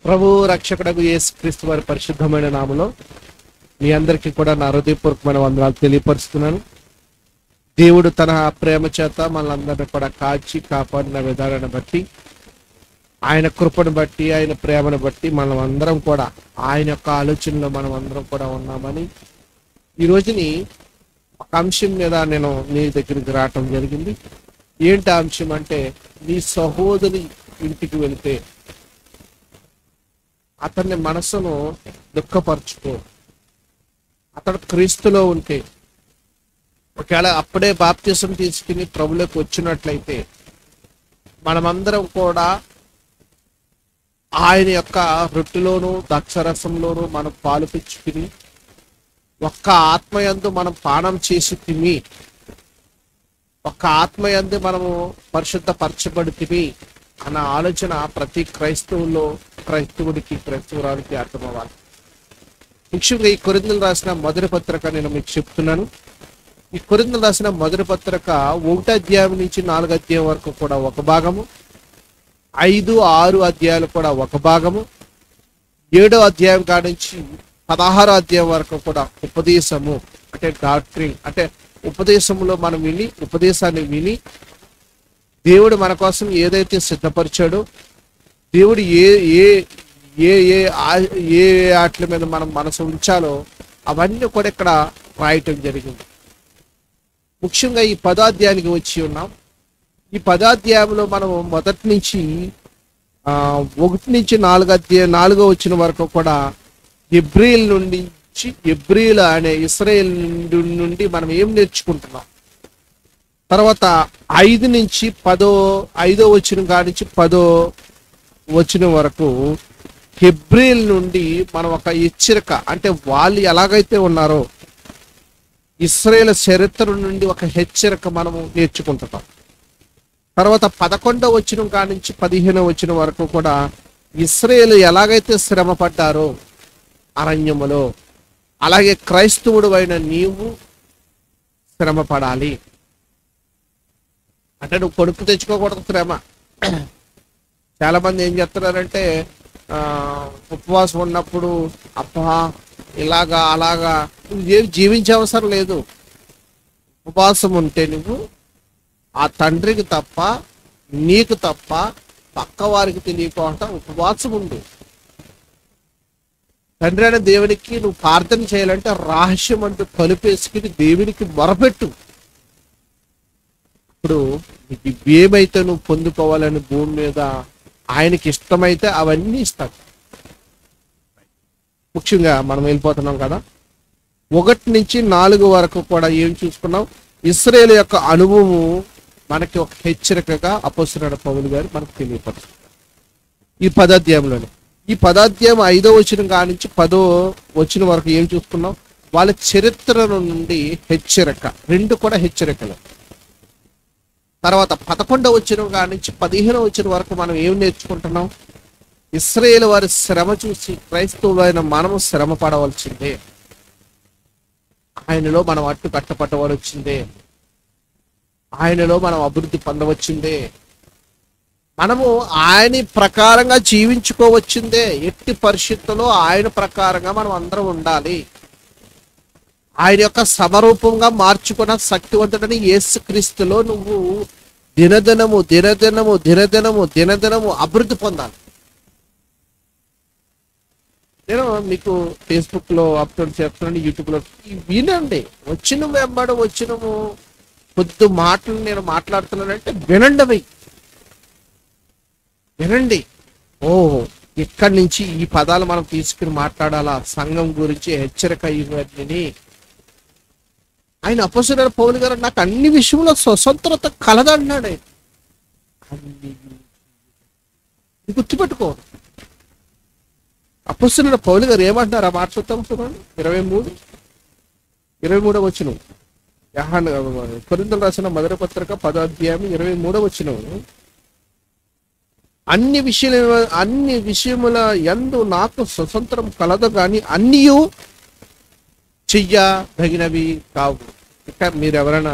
ప్రభు రక్షకుడగు యేసుక్రీస్తు వారి పరిశుద్ధమైన నామములో మీ అందరికీ కూడా నా హృదయపూర్వకమైన వందనాలు తెలియపరుస్తున్నాను. దేవుడు తన ప్రేమ చేత మనలందరినీ కూడా కాచి కాపాడిన విధానాన్ని బట్టి, ఆయన కృపను బట్టి, ఆయన ప్రేమను బట్టి మనం అందరం కూడా ఆయన యొక్క ఆలోచనలో మనం అందరం కూడా ఉన్నామని ఈ రోజుని ఒక అంశం మీద నేను మీ దగ్గరికి రావటం జరిగింది. ఏంటి అంశం అంటే, నీ సహోదరి ఇంటికి వెళితే అతన్ని మనసును దుఃఖపరచుకో. అతడు క్రీస్తులో ఉంటే, ఒకవేళ అప్పుడే బాప్తిసం తీసుకుని ప్రభులోకి వచ్చినట్లయితే మనమందరం కూడా ఆయన యొక్క రొట్టెలోను ద్రాక్షరసంలోను మనం పాలు పిచ్చుకుని ఒక్క ఆత్మయందు మనం పానం చేసి తిని, ఒక్క ఆత్మయందు మనము పరిశుద్ధపరచబడితిమి అన్న ఆలోచన ప్రతి క్రైస్తవుడికి క్రైస్తవురానికి అర్థమవ్వాలి. ముఖ్యంగా ఈ కొరింథీయులకు రాసిన మొదటి పత్రిక నేను మీకు చెప్తున్నాను. ఈ కొరింథీయులకు రాసిన మొదటి పత్రిక 1వ అధ్యాయం నుంచి 4వ అధ్యాయం వరకు కూడా ఒక భాగము, 5, 6 అధ్యాయాలు కూడా ఒక భాగము, 7వ అధ్యాయం కాడి నుంచి 16వ అధ్యాయం వరకు కూడా ఉపదేశము అంటే డాక్ట్రిన్, అంటే ఉపదేశంలో మనం ఉపదేశాన్ని విని దేవుడు మన కోసం ఏదైతే సిద్ధపరిచాడో, దేవుడు ఏ ఏ ఏ ఏ ఏ వాటి మీద మనం మనసు ఉంచాలో అవన్నీ కూడా ఇక్కడ రాయటం జరిగింది. ముఖ్యంగా ఈ 10వ అధ్యాయానికి వచ్చి ఉన్నాం. ఈ 10వ అధ్యాయంలో మనం మొదటి నుంచి 1 నుంచి 4వ వచ్చిన వరకు కూడా ఎబ్రీల్ అనే ఇశ్రాయేల్ నుండి మనం ఏం నేర్చుకుంటున్నాం. తర్వాత 5 నుంచి 5వ వచనం కాడి నుంచి 10వ వచనం వరకు హెబ్రీల్ నుండి మనం ఒక హెచ్చరిక, అంటే వాళ్ళు ఎలాగైతే ఉన్నారో ఇశ్రాయేల్ చరిత్ర నుండి ఒక హెచ్చరిక మనము నేర్చుకుంటున్నాం. తర్వాత 11వ వచనం కాడి నుంచి 15వ వచనం వరకు కూడా ఇశ్రాయేల్ ఎలాగైతే శ్రమ పడ్డారో అరణ్యములో, అలాగే క్రైస్తవుడు అయిన నీవు శ్రమ పడాలి. అంటే నువ్వు కొడుకు తెచ్చుకోకూడదు శ్రమ. చాలా మంది ఏం చెప్తున్నారంటే, ఉపవాసం ఉన్నప్పుడు అబ్బా ఇలాగా అలాగా నువ్వు జీవించే అవసరం లేదు. ఉపవాసం ఉంటే నువ్వు ఆ తండ్రికి తప్ప, నీకు తప్ప, పక్క వారికి తెలియకుండా ఉపవాసం ఉండు. తండ్రి అయిన దేవునికి నువ్వు ప్రార్థన చేయాలంటే రహస్యం అంటూ కలుపేసుకుని దేవునికి మొరపెట్టు. ఇప్పుడు నీకు ఏమైతే నువ్వు పొందుకోవాలని భూమి మీద ఆయనకి ఇష్టమైతే అవన్నీ ఇస్తాడు. ముఖ్యంగా మనం వెళ్ళిపోతున్నాం కదా, 1 నుంచి 4 వరకు కూడా ఏం చూసుకున్నాం. ఇశ్రాయేలు యొక్క అనుభవము మనకి ఒక హెచ్చరికగా అపోస్తలుడైన పౌలు గారు మనకు తెలియపరుస్తారు ఈ 10వ అధ్యాయంలోనే. ఈ 10వ అధ్యాయం 5వ వచనం కాడి నుంచి 10వ వచనం వరకు ఏం చూసుకున్నాం. వాళ్ళ చరిత్ర నుండి హెచ్చరిక, 2 కూడా హెచ్చరికలు. తర్వాత 11వ వచనం కాడి నుంచి 15వ వచనం వరకు మనం ఏం నేర్చుకుంటున్నాం. ఇశ్రాయేలు వారి శ్రమ చూసి క్రైస్తవులైన మనము శ్రమ పడవలసిందే, ఆయనలో మనం అట్టు కట్టపట్టవలసిందే, ఆయనలో మనం అభివృద్ధి పొందవచ్చిందే, మనము ఆయన ప్రకారంగా జీవించుకోవచ్చిందే. ఎట్టి పరిస్థితుల్లో ఆయన ప్రకారంగా మనం అందరం ఉండాలి. ఆయన యొక్క సమరూపంగా మార్చుకున్న శక్తివంతుడని యేసుక్రీస్తులో నువ్వు దినదినము దినదినము దినదినము దినదినము అభివృద్ధి పొందాలి. నేను మీకు ఫేస్బుక్లో అప్లోడ్ చేస్తున్నాను, యూట్యూబ్లో వినండి. వచ్చినము కొద్ది మాటలు నేను మాట్లాడుతున్నానంటే వినండి. ఇక్కడి నుంచి ఈ పదాలు మనం తీసుకుని మాట్లాడాలా. సంఘం గురించి హెచ్చరిక ఇవన్నీ ఆయన అపోస్తలుడైన పౌలు గారు నాకు అన్ని విషయంలో స్వతంత్రత కలదన్నాడు. గుర్తుపెట్టుకో, అపోస్తలుడైన పౌలు గారు ఏమంటున్నారు ఆ మాట చూద్దాం. 23వ వచనం, కొరింథీయులకు రాసిన మొదటి పత్రిక 10వ అధ్యాయం 23వ వచనం. అన్ని విషయముల యందు నాకు స్వతంత్రం కలదు, కానీ అన్నీయు చెయ్యదగినవి కావు. ఇంకా మీరు ఎవరైనా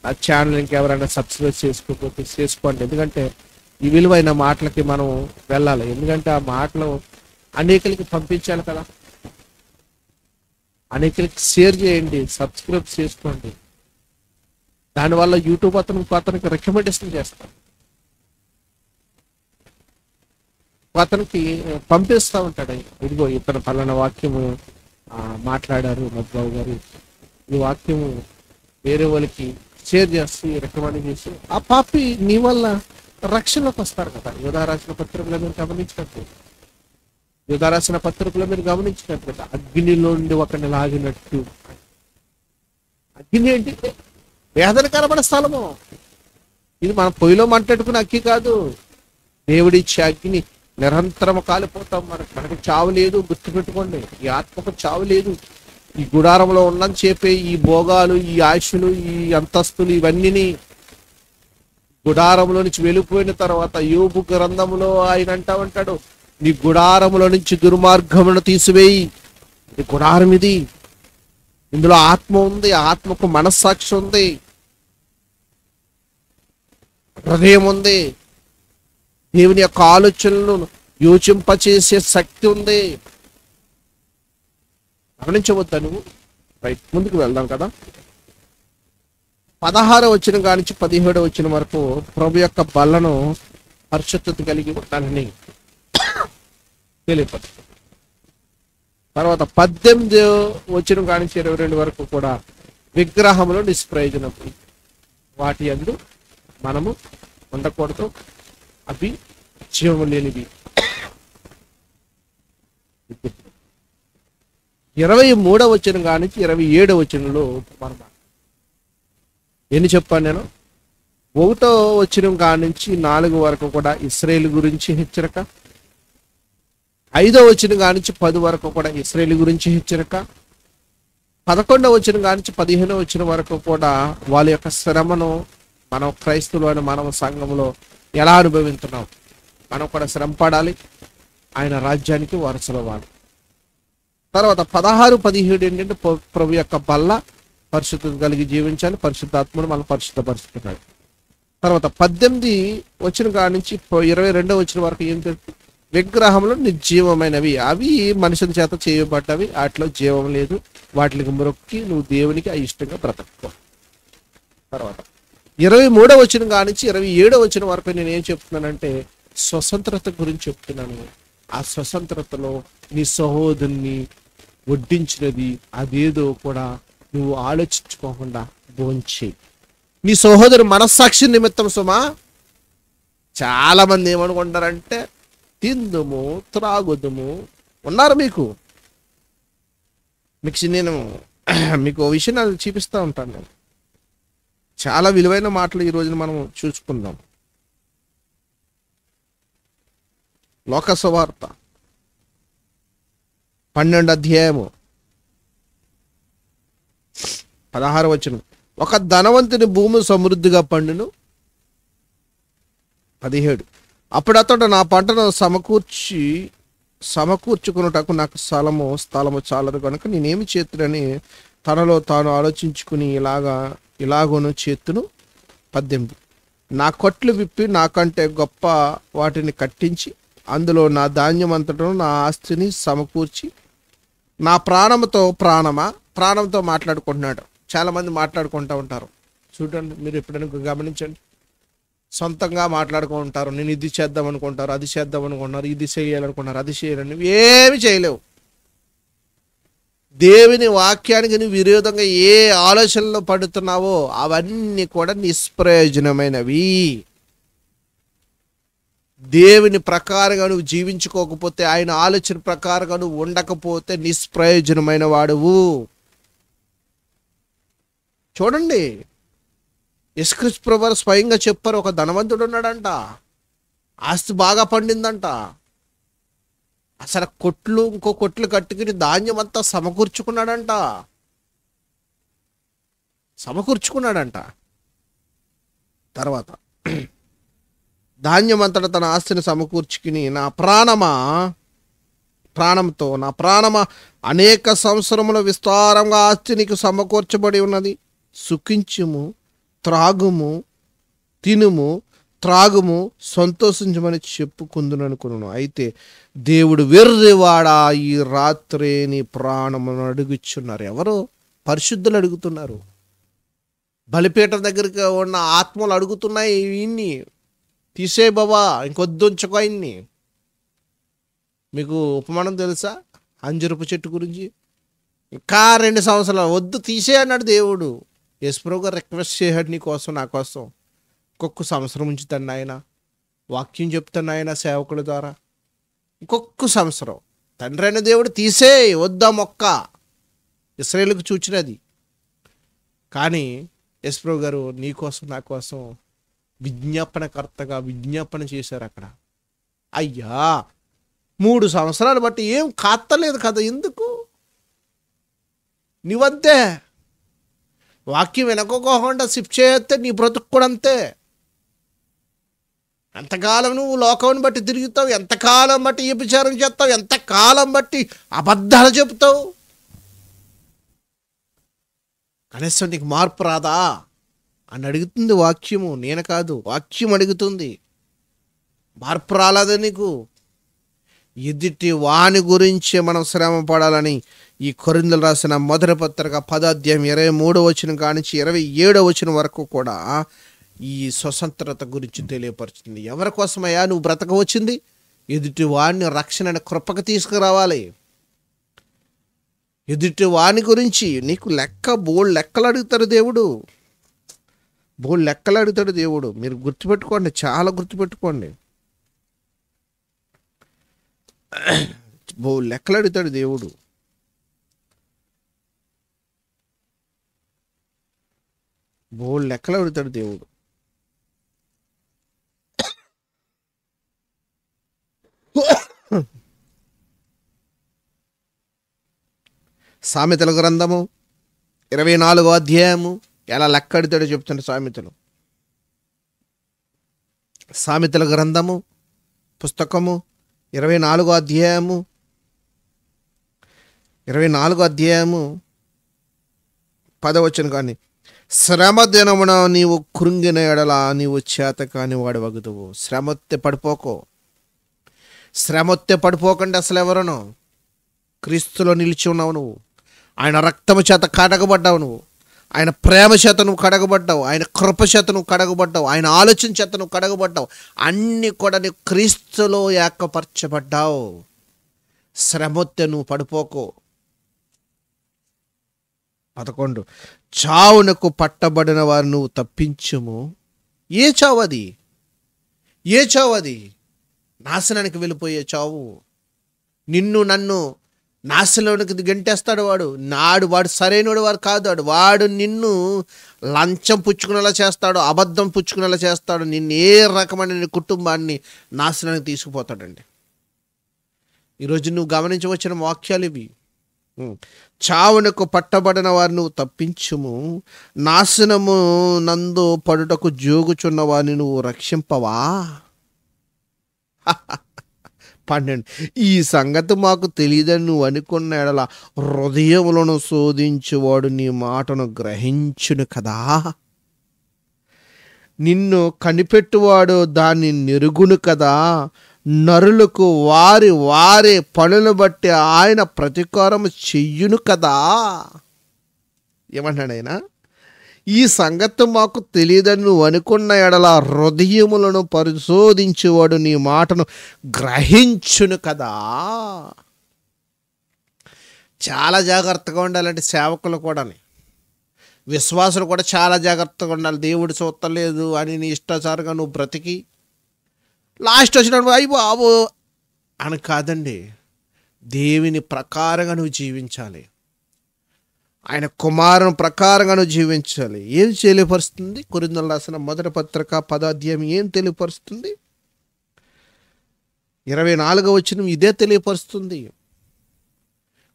ఆ ఛానల్ ఇంకెవరైనా సబ్స్క్రైబ్ చేసుకోకపోతే చేసుకోండి. ఎందుకంటే ఈ విలువైన మాటలకి మనం వెళ్ళాలి. ఎందుకంటే ఆ మాటలు అనేకులకి పంపించాలి కదా, అనేకులకి షేర్ చేయండి, సబ్స్క్రైబ్ చేసుకోండి. దానివల్ల యూట్యూబ్ అతనికి రికమెండేషన్ చేస్తాను, అతనికి పంపిస్తూ ఉంటాడు. ఇదిగో ఇతను పలానా వాక్యము మాట్లాడారు మధుబాబు గారు, ఈ వాక్యము వేరే వాళ్ళకి షేర్ చేసి రికమెండ్ చేసి ఆ పాపి నీ వల్ల రక్షణలోకి వస్తారు కదా. యోధా రాసిన పత్రికలో మీరు గమనించినట్టు అగ్నిలో నుండి ఒకరిని లాగినట్టు. అగ్ని ఏంటి? వేదన కనబడే స్థలము. ఇది మనం పొయ్యిలో మంటెట్టుకునే అగ్గి కాదు, దేవుడిచ్చే అగ్ని. నిరంతరం కాలిపోతాం. మనకి చావు లేదు, గుర్తుపెట్టుకోండి. ఈ ఆత్మకు చావు లేదు. ఈ గుడారంలో ఉన్నని చెప్పే ఈ భోగాలు, ఈ ఆశలు, ఈ అంతస్తులు, ఇవన్నీ గుడారంలో నుంచి వెళ్ళిపోయిన తర్వాత యోబు గ్రంథంలో ఆయన అంటా ఉంటాడు, నీ గుడారంలో నుంచి దుర్మార్గమును తీసివేయి. నీ గుడారం ఇది, ఇందులో ఆత్మ ఉంది, ఆత్మకు మనస్సాక్షి ఉంది, హృదయం ఉంది, దేవుని యొక్క ఆలోచనలను యోచింపచేసే శక్తి ఉంది. గమనించవద్దా నువ్వు? రైట్, ముందుకు వెళ్దాం కదా. 16వ వచనం కానించి 17వ వచనం వరకు ప్రభు యొక్క బలను పరిశుద్ధత కలిగి ఉండాలని తెలియపరుస్తుంది. తర్వాత 18వ వచనం కానించి 22 వరకు కూడా విగ్రహములు నిష్ప్రయోజనం, వాటి యందు మనము ఉండకూడదు, అవి జీవము లేనివి. 23వ వచనం కానించి 27వ వచనంలో మనం ఎన్ని చెప్పాను నేను? 1వ వచనం కానించి 4 వరకు కూడా ఇశ్రాయేలు గురించి హెచ్చరిక, 5వ వచనం కానించి 10 వరకు కూడా ఇశ్రాయేలు గురించి హెచ్చరిక, 11వ వచనం కానించి 15వ వచనం వరకు కూడా వాళ్ళ యొక్క శ్రమను మనం క్రైస్తవులు అని మనం సంఘంలో ఎలా అనుభవిస్తున్నాం, మనం కూడా శ్రమ పడాలి, ఆయన రాజ్యానికి వారసులవ్వాలి. తర్వాత 16, 17 ఏంటంటే ప్రభు యొక్క బల్ల పరిశుద్ధత కలిగి జీవించాలి, పరిశుద్ధాత్మను మనం పరిశుద్ధపరుస్తున్నాడు. తర్వాత 18 వచ్చిన కాడి నుంచి 22వ వచ్చిన వరకు ఏం తెలుస్తుంది? విగ్రహంలో నిర్జీవమైనవి, అవి మనుషుల చేత చేయబడ్డవి, వాటిలో జీవం లేదు, వాటికి మొక్కి నువ్వు దేవునికి అయిష్టంగా బ్రతకో. తర్వాత 23వ వచనం కాడి నుంచి 27వ వచనం వరకు నేను ఏం చెప్తున్నానంటే స్వతంత్రత గురించి చెప్తున్నాను. ఆ స్వతంత్రతలో నీ సహోదరుని వడ్డించినది అదేదో కూడా నువ్వు ఆలోచించుకోకుండా భోంచేయి. నీ సహోదరు మనస్సాక్షి నిమిత్తం సుమా. చాలా మంది ఏమనుకుంటారంటే తిందుము త్రాగుదుము ఉన్నారు. నేను మీకు ఓ విషయం నాకు చూపిస్తూ ఉంటాను. నేను చాలా విలువైన మాటలు ఈ రోజున మనం చూసుకుందాం. లోక సువార్త 12వ అధ్యాయము 16వ వచనం. ఒక ధనవంతుని భూమి సమృద్ధిగా పండును. 17. అప్పుడు అతడు నా పంటను సమకూర్చుకున్నటకు నాకు స్థలము చాలదు కనుక నేనేమి చేతునని తనలో తాను ఆలోచించుకుని ఇలాగోను చేతును. 18. నా కొట్లు విప్పి నాకంటే గొప్ప వాటిని కట్టించి అందులో నా ధాన్యం అంతటను నా ఆస్తిని సమకూర్చి నా ప్రాణంతో మాట్లాడుకుంటున్నాడు. చాలా మంది మాట్లాడుకుంటూ ఉంటారు. చూడండి, మీరు ఎప్పుడైనా గమనించండి, సొంతంగా మాట్లాడుకుంటారు. నేను ఇది చేద్దాం అనుకుంటారు, అది చేద్దాం అనుకుంటున్నారు, ఇది చేయాలనుకుంటున్నారు, అది చేయాలని ఏమి చేయలేవు. దేవుని వాక్యానికి నువ్వు విరోధంగా ఏ ఆలోచనలో పడుతున్నావో అవన్నీ కూడా నిష్ప్రయోజనమైనవి. దేవుని ప్రకారంగా నువ్వు జీవించుకోకపోతే, ఆయన ఆలోచన ప్రకారంగా నువ్వు ఉండకపోతే నిష్ప్రయోజనమైన వాడువు. చూడండి, యేసుక్రీస్తు ప్రభువు స్వయంగా చెప్పారు. ఒక ధనవంతుడు ఉన్నాడంట, ఆస్తి బాగా పండిందంట. అసలు ఇంకో కొట్లు కట్టుకుని ధాన్యం అంతా సమకూర్చుకున్నాడంట. తర్వాత ధాన్యం అంతటా తన ఆస్తిని సమకూర్చుకుని నా ప్రాణమా అనేక సంవత్సరముల విస్తారంగా ఆస్తి నీకు సమకూర్చబడి ఉన్నది. సుఖించుము, త్రాగుము, తినుము, త్రాగుము, సంతోషించమని చెప్పుకుందుననుకున్నాను. అయితే దేవుడు వెర్రివాడా, ఈ రాత్రే నీ ప్రాణమును అడుగుచున్నారు. ఎవరు? పరిశుద్ధులు అడుగుతున్నారు. బలిపీఠం దగ్గరికి ఉన్న ఆత్మలు అడుగుతున్నాయి, ఇన్ని తీసే బాబా, ఇంకొద్దు ఉంచుకో ఇన్ని. మీకు ఉపమానం తెలుసా అంజరపు చెట్టు గురించి? ఇంకా 2 సంవత్సరాలు వద్దు, తీసే అన్నాడు దేవుడు. యేసుప్రభు గారు రిక్వెస్ట్ చేశాడు, నీ కోసం నా కోసం ఇంకొక సంవత్సరం ఉంచుతాను ఆయన, వాక్యం చెప్తాను ఆయన సేవకుల ద్వారా, ఇంకొక సంవత్సరం. తండ్రి అయిన దేవుడు తీసే వద్దా మొక్క, ఇశ్రాయేలుకు చూచినది. కానీ యేసుప్రభు గారు నీ కోసం నా కోసం విజ్ఞాపనకర్తగా విజ్ఞాపన చేశారు అక్కడ. అయ్యా 3 సంవత్సరాలు బట్టి ఏం కాత్తలేదు కదా, ఎందుకు? నీవంతే, వాక్యం వెనకోకుండా షిఫ్ట్ చేయొస్తే నీ బ్రతుకు కూడా అంతే. ఎంతకాలం నువ్వు లోకం బట్టి తిరుగుతావు, ఎంతకాలం బట్టి వ్యభిచారం చేస్తావు, ఎంతకాలం బట్టి అబద్ధాలు చెప్తావు. కనీసం నీకు మార్పు రాదా అని అడుగుతుంది వాక్యము, నేను కాదు, వాక్యం అడుగుతుంది. మార్పు రాలేదా నీకు? ఎదుటి వాని గురించి మనం శ్రమ పడాలని ఈ కొరింథీయులు రాసిన మొదటి పత్రిక 10వ అధ్యాయం 23వ వచనం కానించి 27వ వచనం వరకు కూడా ఈ స్వతంత్రత గురించి తెలియపరుస్తుంది. ఎవరి కోసమయ్యా నువ్వు బ్రతకవచ్చింది? ఎదుటి వాడిని రక్షణ అనే కృపకు తీసుకురావాలి. ఎదుటి వాని గురించి నీకు బోల్డ్ లెక్కలు అడుగుతాడు దేవుడు, బోల్డ్ లెక్కలు అడుగుతాడు దేవుడు. మీరు గుర్తుపెట్టుకోండి, చాలా గుర్తుపెట్టుకోండి. బోల్డ్ లెక్కలు అడుగుతాడు దేవుడు. బోల్డ్ లెక్కలు అడుగుతాడు దేవుడు. సామెతల గ్రంథము 24వ అధ్యాయము ఎలా లెక్క అడుగుతాడో చెప్తాడు సామెతలు. సామెతల గ్రంథము పుస్తకము 24వ అధ్యాయము 10వ వచనం కానీ, శ్రమ దినమున నీవు కృంగిన ఎడల నీవు చేత కాని వాడు వగుదువు. శ్రమొత్తే పడిపోకో. శ్రమొత్తే పడిపోకండి. అసలు ఎవరనో క్రీస్తులో నిలిచి ఉన్నావు నువ్వు. ఆయన రక్తము చేత కడగబడ్డావు నువ్వు. ఆయన ప్రేమ చేత నువ్వు కడగబడ్డావు. ఆయన కృప చేత నువ్వు కడగబడ్డావు. ఆయన ఆలోచన చేత నువ్వు కడగబడ్డావు. అన్నీ కూడా నువ్వు క్రీస్తులో ఏకపరచబడ్డావు. శ్రమొత్తే నువ్వు పడిపోకో. 11 చావునకు పట్టబడిన వారు నువ్వు తప్పించుము. ఏ చావు అది? ఏ చావు అది? నాశనానికి వెళ్ళిపోయే చావు. నిన్ను నన్ను నాశనంలోనికి గంటేస్తాడు వాడు. వాడు సరైనడు వాడు కాదు. వాడు నిన్ను లంచం పుచ్చుకునేలా చేస్తాడు, అబద్ధం పుచ్చుకునేలా చేస్తాడు. నిన్ను ఏ రకమైన కుటుంబాన్ని నాశనానికి తీసుకుపోతాడండి. ఈరోజు నువ్వు గమనించవచ్చిన వాక్యాలు ఇవి. చావునకు పట్టబడిన వారు నువ్వు తప్పించుము, నాశనము నందు పడుటకు జోగుచున్న వారిని నువ్వు రక్షింపవా? 12 ఈ సంగతి మాకు తెలియదని నువ్వు అనుకున్న ఎడల హృదయములను శోధించువాడు నీ మాటను గ్రహించును కదా. నిన్ను కనిపెట్టువాడు దాన్ని నెరుగును కదా. నరులకు వారి పనులు బట్టి ఆయన ప్రతీకారం చెయ్యును కదా. ఏమంటాడు ఆయన? ఈ సంగతి మాకు తెలియదని నువ్వు అనుకున్న ఎడల హృదయములను పరిశోధించేవాడు నీ మాటను గ్రహించును కదా. చాలా జాగ్రత్తగా ఉండాలంటే సేవకులు కూడా, విశ్వాసులు కూడా చాలా జాగ్రత్తగా ఉండాలి. దేవుడు చూస్తలేదు అని నీ ఇష్టాచారంగా నువ్వు బ్రతికి లాస్ట్ వచ్చినప్పుడు అయ్యి బాబు అని కాదండి. దేవుని ప్రకారంగా నువ్వు జీవించాలి. ఆయన కుమారుని ప్రకారంగా నువ్వు జీవించాలి. ఏం తెలియపరుస్తుంది? కొరింథీయులకు రాసిన మొదటి పత్రిక 10వ అధ్యాయం ఏం తెలియపరుస్తుంది? 24వ వచనం ఇదే తెలియపరుస్తుంది.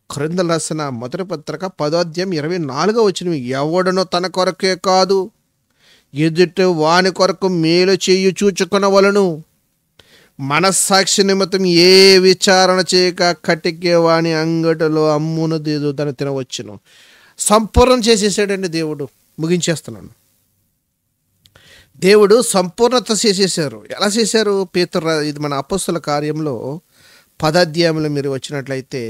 కొరింథీయులకు రాసిన మొదటి పత్రిక 10వ అధ్యాయం 24వ వచనం, ఎవడనో తన కొరకే కాదు ఎదుటి వాని కొరకు మేలు చేయు చూచుకొనవలెను. మనస్సాక్షి నిమిత్తం ఏ విచారణ చేయక కటికే వాని అంగటిలో అమ్మునదేదో తను తినవచ్చును. సంపూర్ణం చేసేసాడండి దేవుడు. ముగించేస్తున్నాను. దేవుడు సంపూర్ణత చేసేసారు. ఎలా చేశారు? పేతురు, ఇది మన అపొస్తలుల కార్యంలో 10వ అధ్యాయంలో మీరు వచ్చినట్లయితే,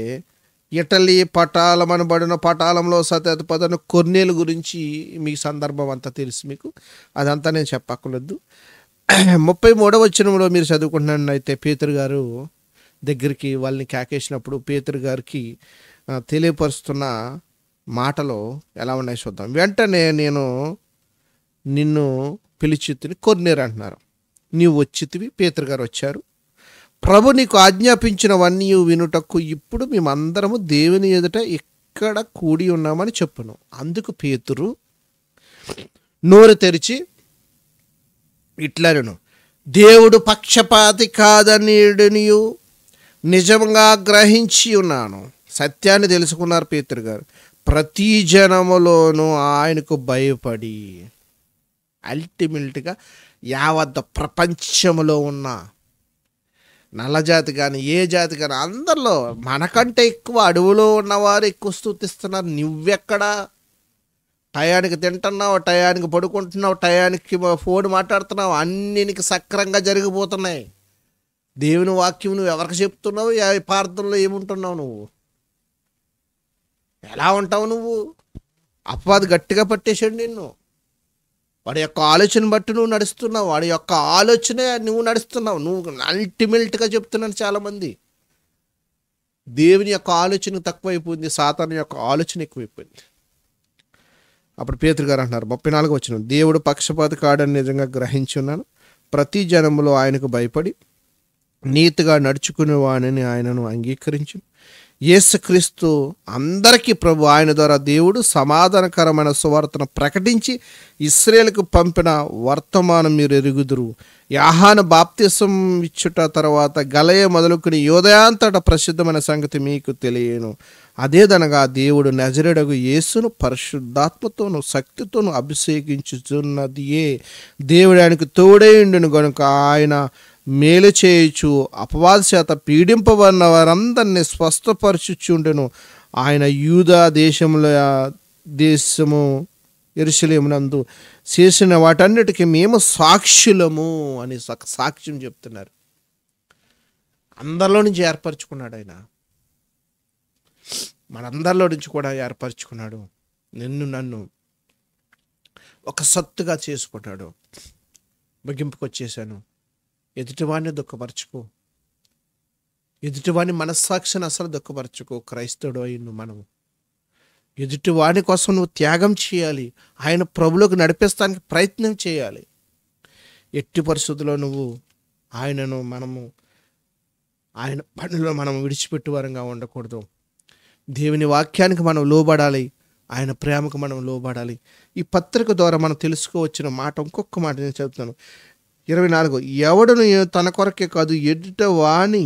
ఇటలీ పటాలమనబడిన పటాలంలో సతతపదను కొర్నేలు గురించి మీ సందర్భం అంతా తెలుసు మీకు, అదంతా నేను చెప్పక్కర్లేదు. 33వ వచనంలో మీరు చదువుకుంటున్నట్లయితే పేతురు గారు దగ్గరికి వాళ్ళని కేకేసినప్పుడు పేతురు గారికి తెలియపరుస్తున్న మాటలు ఎలా ఉన్నాయి చూద్దాం. వెంటనే నేను నిన్ను పిలిచితిని, కొర్నేరు అంటున్నారు. నీవు వచ్చితివి, పేతురు గారు వచ్చారు. ప్రభు నీకు ఆజ్ఞాపించినవన్నీ వినుటకు ఇప్పుడు మేమందరము దేవుని ఎదుట ఇక్కడ కూడి ఉన్నామని చెప్పును. అందుకు పేతురు నోరు తెరిచి ఇట్లనెను, దేవుడు పక్షపాతి కాదనియు నిజంగా గ్రహించి ఉన్నాను. సత్యాన్ని తెలుసుకున్నారు పేతురు గారు. ప్రతి జనములోనూ ఆయనకు భయపడి, అల్టిమేట్గా యావత్ ప్రపంచంలో ఉన్న నల్లజాతి కానీ ఏ జాతి కానీ అందరిలో మనకంటే ఎక్కువ అడవులో ఉన్నవారు ఎక్కువ స్తుతిస్తున్నారు. నువ్వెక్కడ టయానికి తింటున్నావు, టయానికి పడుకుంటున్నావు, టయానికి ఫోన్ మాట్లాడుతున్నావు, అన్నీ నీకు సక్రంగా జరిగిపోతున్నాయి. దేవుని వాక్యం నువ్వు ఎవరికి చెప్తున్నావు? ప్రార్థనలో ఏముంటున్నావు? నువ్వు ఎలా ఉంటావు? నువ్వు అపవాది గట్టిగా పట్టేశాడు నిన్ను. వాడి యొక్క ఆలోచన బట్టి నువ్వు నడుస్తున్నావు, వాడి యొక్క ఆలోచనే నువ్వు నడుస్తున్నావు. నువ్వు అల్టిమేట్గా చెప్తున్నాను, చాలామంది దేవుని యొక్క ఆలోచన తక్కువైపోయింది, సాతాను యొక్క ఆలోచన ఎక్కువైపోయింది. అప్పుడు పేతురు గారు అంటున్నారు 34వ వచనం, దేవుడు పక్షపాతి కాడని నిజంగా గ్రహించి ఉన్నాను. ప్రతి జనములో ఆయనకు భయపడి నీతిగా నడుచుకునేవాడిని ఆయనను అంగీకరించు. యేసుక్రీస్తు అందరికీ ప్రభు, ఆయన ద్వారా దేవుడు సమాధానకరమైన సువార్తను ప్రకటించి ఇశ్రాయేలుకు పంపిన వర్తమానం మీరు ఎరుగుదురు. యోహాను బాప్తిసం ఇచ్చుట తర్వాత గలయ మొదలుకుని యోదయాంతట ప్రసిద్ధమైన సంగతి మీకు తెలియను. అదేదనగా దేవుడు నజరేయుడగు యేసును పరిశుద్ధాత్మతోను శక్తితోను అభిషేకించుచున్నదియే. దేవుడు ఆయనకు తోడేయుండును గనుక ఆయన మేలు చేయుచు అపవాది చేత పీడింపబడిన వారందరినీ స్వస్థపరచుచుండెను. ఆయన యూదా దేశము యెరూషలేమునందు చేసిన వాటన్నిటికీ మేము సాక్షులము అని సాక్ష్యం చెప్తున్నారు. అందరిలో నుంచి ఏర్పరచుకున్నాడు ఆయన, మనందరిలో నుంచి కూడా ఏర్పరచుకున్నాడు. నిన్ను నన్ను ఒక సత్తుగా చేసుకున్నాడు. ముగింపుకు వచ్చేసాను. ఎదుటివాడిని దుఃఖపరచుకో, ఎదుటివాడిని మనస్సాక్షిని అసలు దుఃఖపరచుకో. క్రైస్తవుడు అయ్యి మనము ఎదుటివాడి కోసం నువ్వు త్యాగం చేయాలి. ఆయన ప్రభులోకి నడిపిస్తానికి ప్రయత్నం చేయాలి. ఎట్టి పరిస్థితుల్లో నువ్వు ఆయన పనిలో మనం విడిచిపెట్టు వారంగా ఉండకూడదు. దేవుని వాక్యానికి మనం లోబడాలి, ఆయన ప్రేమకు మనం లోబడాలి. ఈ పత్రిక ద్వారా మనం తెలుసుకోవచ్చిన మాట, ఇంకొక మాట నేను చెప్తాను. 24, ఎవడును తన కొరకే కాదు ఎదుట వాని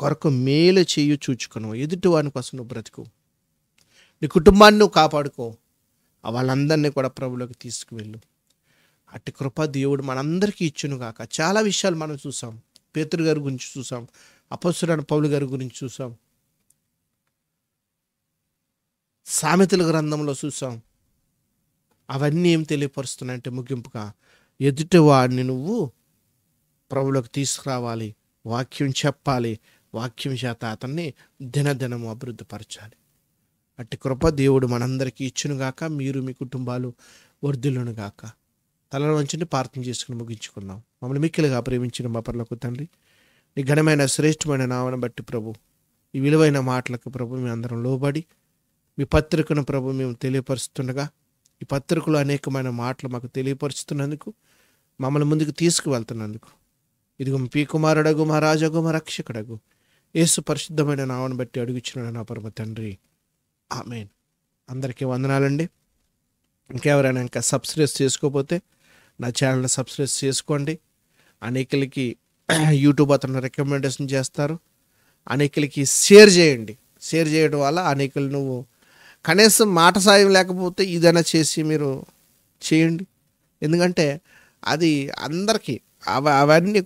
కొరకు మేలు చేయు చూచుకును. ఎదుటి వాని కోసం నువ్వు బ్రతుకు, నీ కుటుంబాన్ని నువ్వు కాపాడుకో, వాళ్ళందరినీ కూడా ప్రభులోకి తీసుకువెళ్ళు. అట్టి కృప దేవుడు మనందరికీ ఇచ్చును గాక. చాలా విషయాలు మనం చూసాం. పేతురు గారి గురించి చూసాం, అపొస్తలుడైన పౌలు గారి గురించి చూసాం, సామెతల గ్రంథంలో చూసాం. అవన్నీ ఏం తెలియపరుస్తున్నాయంటే ముగింపుగా ఎదుటి వాడిని నువ్వు ప్రభులోకి తీసుకురావాలి, వాక్యం చెప్పాలి, వాక్యం చేత అతన్ని దినదినము అభివృద్ధిపరచాలి. అట్టి కృప దేవుడు మనందరికీ ఇచ్చునుగాక. మీరు మీ కుటుంబాలు వర్ధిల్లునుగాక. తలను వంచండి, ప్రార్థన చేసుకుని ముగించుకుందాం. మమ్మల్ని మిక్కిలిగా ప్రేమించిన మా పరలోక తండ్రి, నీ ఘనమైన శ్రేష్టమైన నామను బట్టి ప్రభు, ఈ విలువైన మాటలకు ప్రభు మీ అందరం లోబడి మీ పత్రికను ప్రభు మేము తెలియపరుస్తుండగా, ఈ పత్రికలో అనేకమైన మాటలు మాకు తెలియపరుస్తున్నందుకు, మమ్మల్ని ముందుకు తీసుకువెళ్తున్నందుకు, ఇదిగో మీ కుమారుడగు మా రాజగు మా రక్షకుడగు యేసు పరిశుద్ధమైన నామను బట్టి అడుగుచున్నాను నా పరమ తండ్రి, ఆమేన్. అందరికీ వందనాలండి. ఇంకెవరైనా ఇంకా సబ్స్క్రైబ్ చేసుకోకపోతే నా ఛానల్ని సబ్స్క్రైబ్ చేసుకోండి. అనేకులకి యూట్యూబ్ అతను రికమెండేషన్ చేస్తారు. అనేకులకి షేర్ చేయండి. షేర్ చేయడం వల్ల అనేకులు, నువ్వు కనీసం మాట సాయం లేకపోతే ఇదైనా చేసి మీరు చేయండి. ఎందుకంటే అది అందరికీ అవన్నీ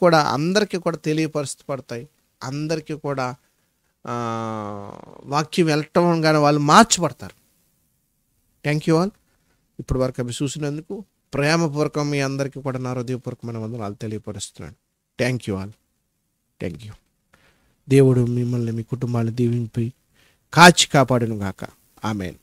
కూడా అందరికీ కూడా తెలియపరుస్తపడతాయి. అందరికీ కూడా వాక్యం వెళ్ళటం కానీ వాళ్ళు మార్చబడతారు. Thank you all. ఇప్పటి వరకు అవి చూసినందుకు ప్రేమపూర్వకం మీ అందరికీ కూడా నా హృదయపూర్వకమైన వందనాలు తెలియపరుస్తున్నాను. Thank you all. Thank you. దేవుడు మిమ్మల్ని మీ కుటుంబాన్ని దీవింపి కాచి కాపాడును గాక. ఆమేన్.